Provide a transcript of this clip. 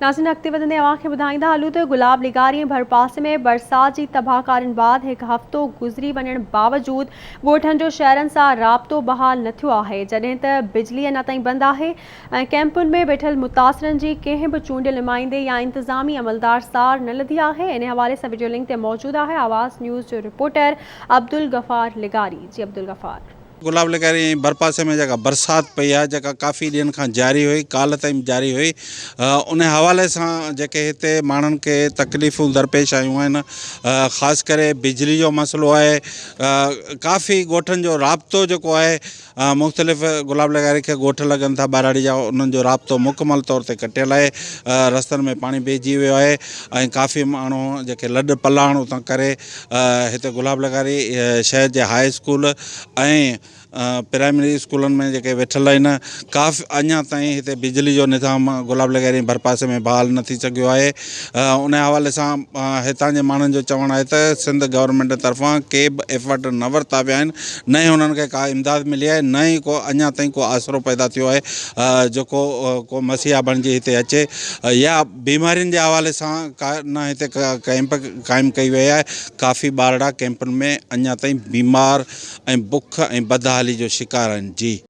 नाज़रीन अॻिते वधंदे अव्हांखे ॿुधाईंदा हलूं त गुलाब लिगारी भरपासे में बरसात जी तबाहकारियुनि बाद एक हफ़्तो गुज़री वञण बावजूद ॻोठनि जो शहरनि सां राब्तो बहाल न थियो आहे, जॾहिं त बिजली अञा ताईं बंदि आहे ऐं कैंपुनि में वेठल मुतासिरनि जी कंहिं बि चूंडियल नुमाइंदे या इंतज़ामी अमलदार सार न लधी आहे। इन हवाले सां वीडियो लिंक ते मौजूद आहे आवाज़ न्यूज़ जो रिपोर्टर अब्दुल गफ़ार लिगारी। जी अब्दुल गफ़ार। गुलाब लिगारी भरपासे में जगह बरसात पई है जगह काफ़ी दिन खां जारी हुई, काल ताईं जारी हुई। उन हवाले से जेके हिते माण्हुनि के तकलीफ़ूं दरपेश आयूं आहिनि, ख़ासि करे बिजली जो मसलो है। काफ़ी ॻोठनि जो राब्तो जेको आहे मुख़्तलिफ़ गुलाब लिगारी के ॻोठ लगन था ॿाराड़ी जा, उन्हनि जो राब्तो मुकमल तौर ते कटियल है। रस्तनि में पानी बेहिजी वियो आहे ऐं काफ़ी माण्हू जेके लॾ पलाण उतां करे हिते गुलाब लिगारी शहर जे हाई स्कूल ऐं प्राइमरी स्कूलनि में जेके वेठल आहिनि, काफ़ी अञा ताईं हिते बिजली जो निज़ाम गुलाब लिगारी भरपासे में बहाल न थी सघियो आहे। उन हवाले सां हितां जे माण्हुनि जो चवणु आहे त सिंध गवर्नमेंट तरफ़ां के बि एफर्ट न वरिता विया आहिनि, न ई हुननि खे का इमदाद मिली आहे, न ई को अञा ताईं को आसिरो पैदा थियो आहे जेको को मसीहा बणिजी हिते अचे या बीमारियुनि जे हवाले सां का न हिते कैंप क़ाइमु कई वई आहे। काफ़ी ॿारड़ा कैंपुनि में अञा ताईं बीमार ऐं बुख ऐं बदहाली जो शिकार आहिनि। जी।